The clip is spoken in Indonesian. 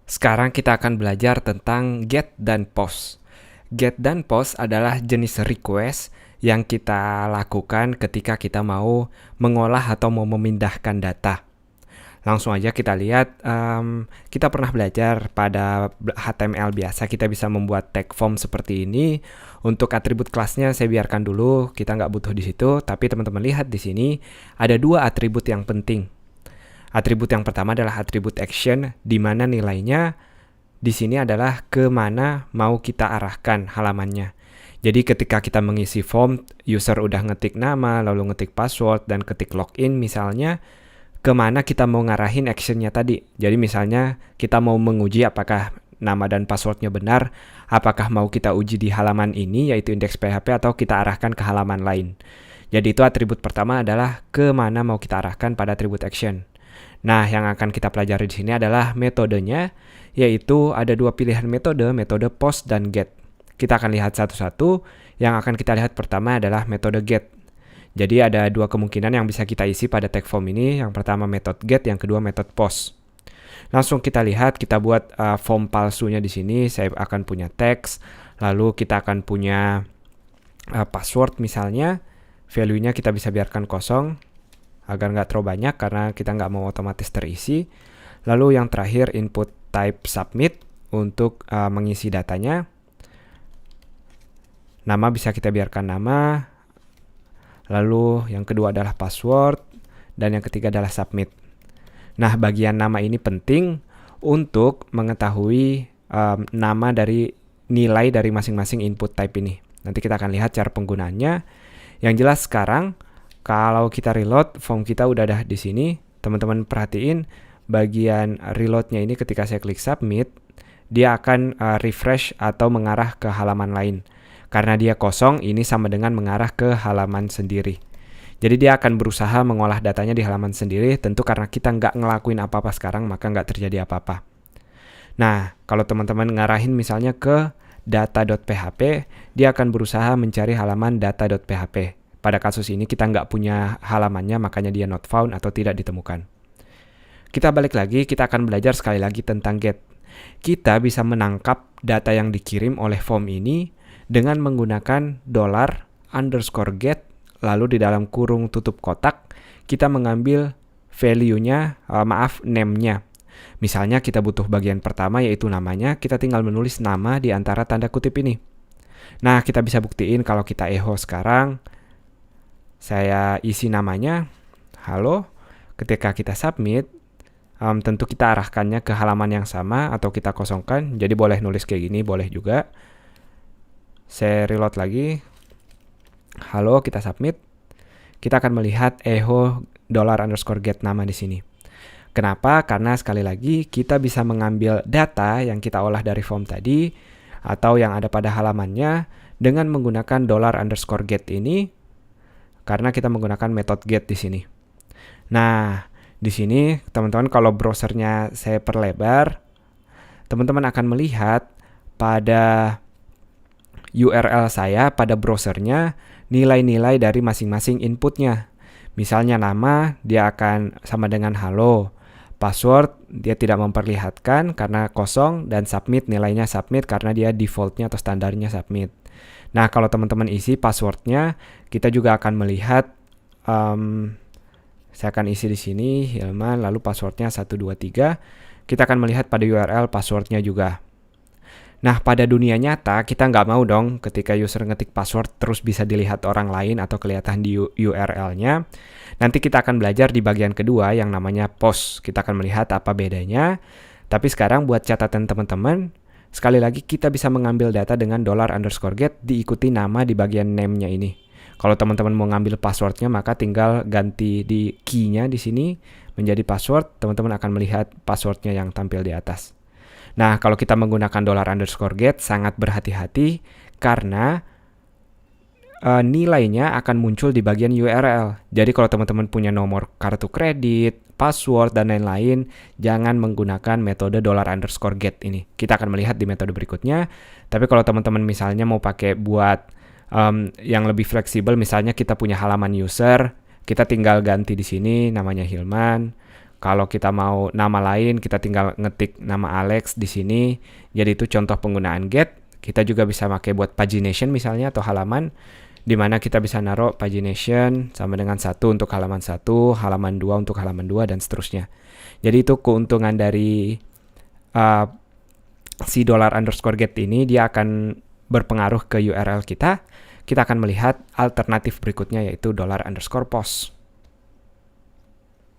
Sekarang kita akan belajar tentang get dan post. Get dan post adalah jenis request yang kita lakukan ketika kita mau mengolah atau mau memindahkan data. Langsung aja kita lihat, kita pernah belajar pada HTML biasa kita bisa membuat tag form seperti ini. Untuk atribut kelasnya saya biarkan dulu, kita nggak butuh di situ. Tapi teman-teman lihat di sini ada dua atribut yang penting. Atribut yang pertama adalah atribut action, di mana nilainya di sini adalah ke mana mau kita arahkan halamannya. Jadi ketika kita mengisi form, user udah ngetik nama, lalu ngetik password, dan ketik login misalnya, kemana kita mau ngarahin actionnya tadi. Jadi misalnya kita mau menguji apakah nama dan passwordnya benar, apakah mau kita uji di halaman ini, yaitu index PHP, atau kita arahkan ke halaman lain. Jadi itu atribut pertama adalah kemana mau kita arahkan pada atribut action. Nah, yang akan kita pelajari di sini adalah metodenya, yaitu ada dua pilihan metode post dan get. Kita akan lihat satu-satu. Yang akan kita lihat pertama adalah metode get. Jadi ada dua kemungkinan yang bisa kita isi pada tag form ini. Yang pertama metode get, yang kedua metode post. Langsung kita lihat, kita buat form palsunya di sini. Saya akan punya teks, lalu kita akan punya password misalnya. Value-nya kita bisa biarkan kosong agar nggak terlalu banyak karena kita nggak mau otomatis terisi. Lalu yang terakhir input type submit untuk mengisi datanya. Nama bisa kita biarkan nama. Lalu yang kedua adalah password. Dan yang ketiga adalah submit. Nah, bagian nama ini penting untuk mengetahui nama dari nilai dari masing-masing input type ini. Nanti kita akan lihat cara penggunaannya. Yang jelas sekarang, kalau kita reload, form kita udah ada di sini. Teman-teman perhatiin bagian reloadnya ini ketika saya klik submit, dia akan refresh atau mengarah ke halaman lain. Karena dia kosong, ini sama dengan mengarah ke halaman sendiri. Jadi dia akan berusaha mengolah datanya di halaman sendiri. Tentu karena kita nggak ngelakuin apa-apa sekarang, maka nggak terjadi apa-apa. Nah, kalau teman-teman ngarahin misalnya ke data.php, dia akan berusaha mencari halaman data.php. Pada kasus ini kita nggak punya halamannya, makanya dia not found atau tidak ditemukan. Kita balik lagi, kita akan belajar sekali lagi tentang get. Kita bisa menangkap data yang dikirim oleh form ini dengan menggunakan $_get, lalu di dalam kurung tutup kotak, kita mengambil value-nya, name-nya. Misalnya kita butuh bagian pertama yaitu namanya, kita tinggal menulis nama di antara tanda kutip ini. Nah, kita bisa buktiin kalau kita echo sekarang, saya isi namanya, halo. Ketika kita submit, tentu kita arahkannya ke halaman yang sama atau kita kosongkan. Jadi boleh nulis kayak gini, boleh juga. Saya reload lagi. Halo, kita submit. Kita akan melihat echo $_get nama di sini. Kenapa? Karena sekali lagi kita bisa mengambil data yang kita olah dari form tadi atau yang ada pada halamannya dengan menggunakan $_get ini. Karena kita menggunakan metode get di sini. Nah, di sini teman-teman kalau browsernya saya perlebar, teman-teman akan melihat pada URL saya, pada browsernya, nilai-nilai dari masing-masing inputnya. Misalnya nama, dia akan sama dengan halo. Password, dia tidak memperlihatkan karena kosong, dan submit, nilainya submit karena dia defaultnya atau standarnya submit. Nah, kalau teman-teman isi passwordnya, kita juga akan melihat, saya akan isi di sini, Hilman, lalu passwordnya 123. Kita akan melihat pada URL passwordnya juga. Nah, pada dunia nyata, kita nggak mau dong ketika user ngetik password terus bisa dilihat orang lain atau kelihatan di URL-nya. Nanti kita akan belajar di bagian kedua yang namanya post. Kita akan melihat apa bedanya. Tapi sekarang buat catatan teman-teman, sekali lagi kita bisa mengambil data dengan $_get diikuti nama di bagian name-nya ini. Kalau teman-teman mau ngambil passwordnya, maka tinggal ganti di key-nya di sini menjadi password. Teman-teman akan melihat passwordnya yang tampil di atas. Nah, kalau kita menggunakan $_get, sangat berhati-hati karena nilainya akan muncul di bagian URL. Jadi kalau teman-teman punya nomor kartu kredit, password, dan lain-lain, jangan menggunakan metode $_get ini. Kita akan melihat di metode berikutnya. Tapi kalau teman-teman misalnya mau pakai buat yang lebih fleksibel, misalnya kita punya halaman user, kita tinggal ganti di sini namanya Hilman, Kalau kita mau nama lain, kita tinggal ngetik nama Alex di sini. Jadi itu contoh penggunaan get. Kita juga bisa pakai buat pagination misalnya atau halaman, di mana kita bisa naruh pagination sama dengan 1 untuk halaman 1, halaman 2 untuk halaman 2, dan seterusnya. Jadi itu keuntungan dari si $_get ini, dia akan berpengaruh ke URL kita. Kita akan melihat alternatif berikutnya yaitu $_post.